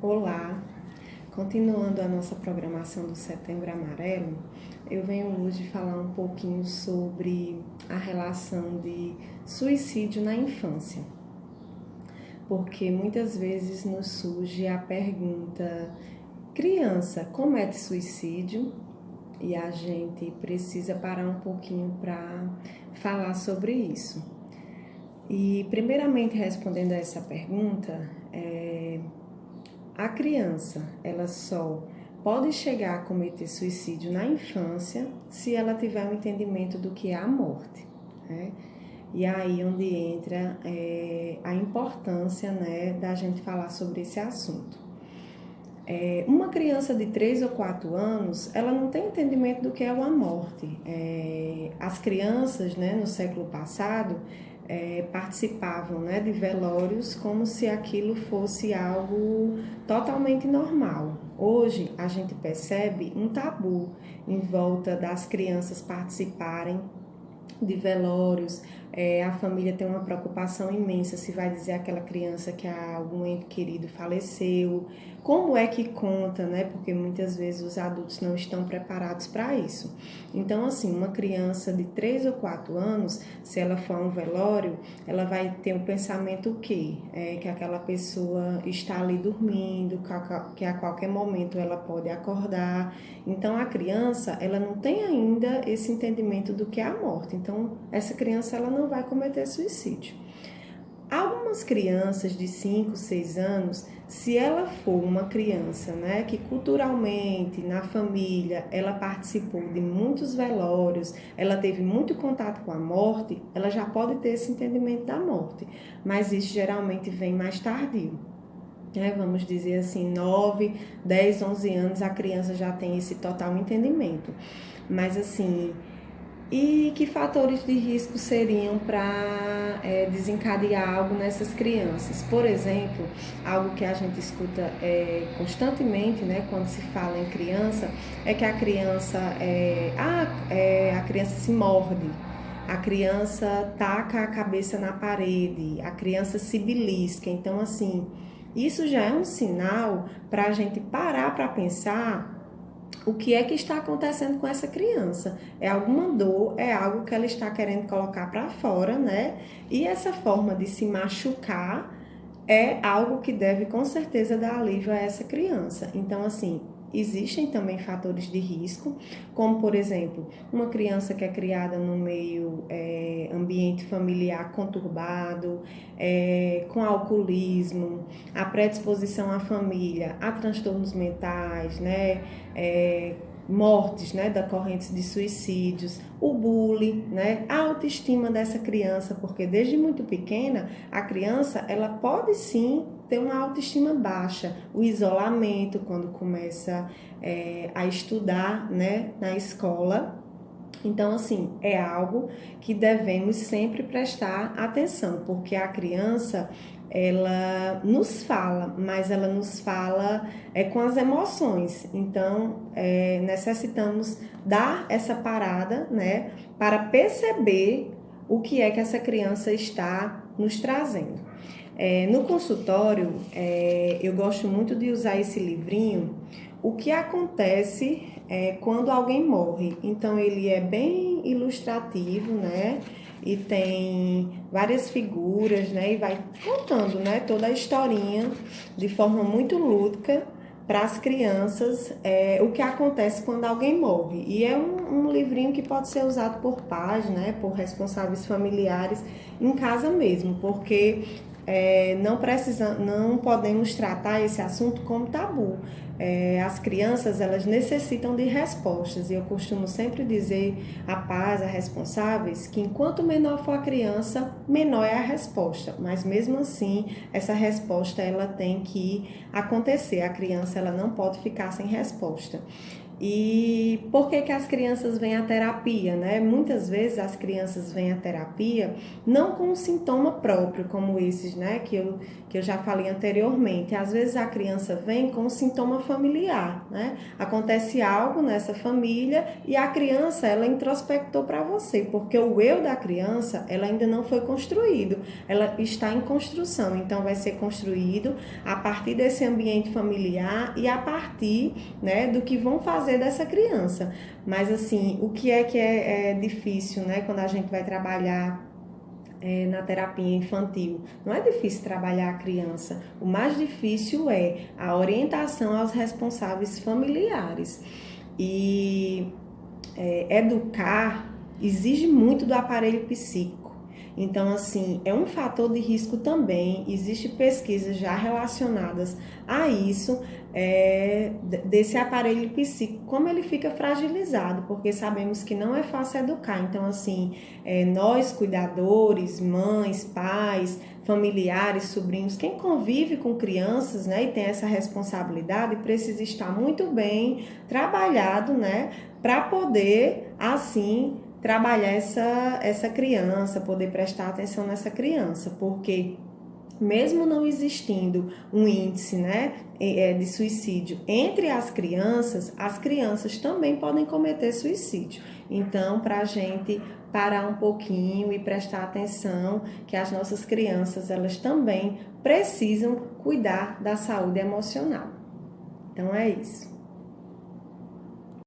Olá, continuando a nossa programação do Setembro Amarelo, eu venho hoje falar um pouquinho sobre a relação de suicídio na infância, porque muitas vezes nos surge a pergunta: criança comete suicídio? E a gente precisa parar um pouquinho para falar sobre isso. E, primeiramente, respondendo a essa pergunta, a criança, ela só pode chegar a cometer suicídio na infância se ela tiver um entendimento do que é a morte, né? E aí onde entra a importância, né, da gente falar sobre esse assunto. Uma criança de 3 ou 4 anos, ela não tem entendimento do que é a morte. As crianças, né, no século passado, participavam, né, de velórios como se aquilo fosse algo totalmente normal. Hoje, a gente percebe um tabu em volta das crianças participarem de velórios. A família tem uma preocupação imensa se vai dizer àquela criança que algum ente querido faleceu, como é que conta, né? Porque muitas vezes os adultos não estão preparados para isso. Então, assim, uma criança de 3 ou 4 anos, se ela for a um velório, ela vai ter um pensamento o quê? Que aquela pessoa está ali dormindo, que a qualquer momento ela pode acordar. Então, a criança, ela não tem ainda esse entendimento do que é a morte. Então, essa criança, ela não vai cometer suicídio. Algumas crianças de 5, 6 anos, se ela for uma criança, né, que culturalmente, na família, ela participou de muitos velórios, ela teve muito contato com a morte, ela já pode ter esse entendimento da morte, mas isso geralmente vem mais tardio. Vamos dizer assim, 9, 10, 11 anos, a criança já tem esse total entendimento. Mas assim, e que fatores de risco seriam para desencadear algo nessas crianças? Por exemplo, algo que a gente escuta constantemente, né, quando se fala em criança, é que a criança, a criança se morde, a criança taca a cabeça na parede, a criança se belisca. Então, assim, isso já é um sinal para a gente parar para pensar o que é que está acontecendo com essa criança. É alguma dor, é algo que ela está querendo colocar para fora, né? E essa forma de se machucar é algo que deve com certeza dar alívio a essa criança. Então, assim, existem também fatores de risco, como por exemplo, uma criança que é criada no meio ambiente familiar conturbado, com alcoolismo, a predisposição à família, a transtornos mentais, né? Mortes, né, decorrentes de suicídios, o bullying, né, a autoestima dessa criança, porque desde muito pequena a criança ela pode sim ter uma autoestima baixa, o isolamento quando começa a estudar, né, na escola. Então, assim, é algo que devemos sempre prestar atenção, porque a criança, ela nos fala, mas ela nos fala com as emoções. Então, necessitamos dar essa parada, né, para perceber o que é que essa criança está nos trazendo. No consultório, eu gosto muito de usar esse livrinho, O que acontece quando alguém morre. Então, ele é bem ilustrativo, né? E tem várias figuras, né? E vai contando, né, toda a historinha de forma muito lúdica para as crianças o que acontece quando alguém morre. E é um livrinho que pode ser usado por pais, né, por responsáveis familiares em casa mesmo, porque não podemos tratar esse assunto como tabu. As crianças, elas necessitam de respostas, e eu costumo sempre dizer a pais, a responsáveis, que enquanto menor for a criança, menor é a resposta, mas mesmo assim, essa resposta ela tem que acontecer, a criança ela não pode ficar sem resposta. E por que que as crianças vêm à terapia, né? Muitas vezes as crianças vêm à terapia não com um sintoma próprio, como esses, né, que eu já falei anteriormente. Às vezes a criança vem com um sintoma familiar, né? Acontece algo nessa família e a criança, ela introspectou para você, porque o eu da criança, ela ainda não foi construído, ela está em construção, então vai ser construído a partir desse ambiente familiar e a partir, né, do que vão fazer dessa criança. Mas assim, o que é difícil, né, quando a gente vai trabalhar na terapia infantil? Não é difícil trabalhar a criança, o mais difícil é a orientação aos responsáveis familiares. E educar exige muito do aparelho psíquico. Então, assim, é um fator de risco também. Existem pesquisas já relacionadas a isso, desse aparelho psíquico, como ele fica fragilizado, porque sabemos que não é fácil educar. Então, assim, nós, cuidadores, mães, pais, familiares, sobrinhos, quem convive com crianças, né, e tem essa responsabilidade, precisa estar muito bem trabalhado, né, para poder, assim, trabalhar essa criança, poder prestar atenção nessa criança, porque mesmo não existindo um índice, né, de suicídio entre as crianças também podem cometer suicídio. Então, para a gente parar um pouquinho e prestar atenção que as nossas crianças, elas também precisam cuidar da saúde emocional. Então, é isso.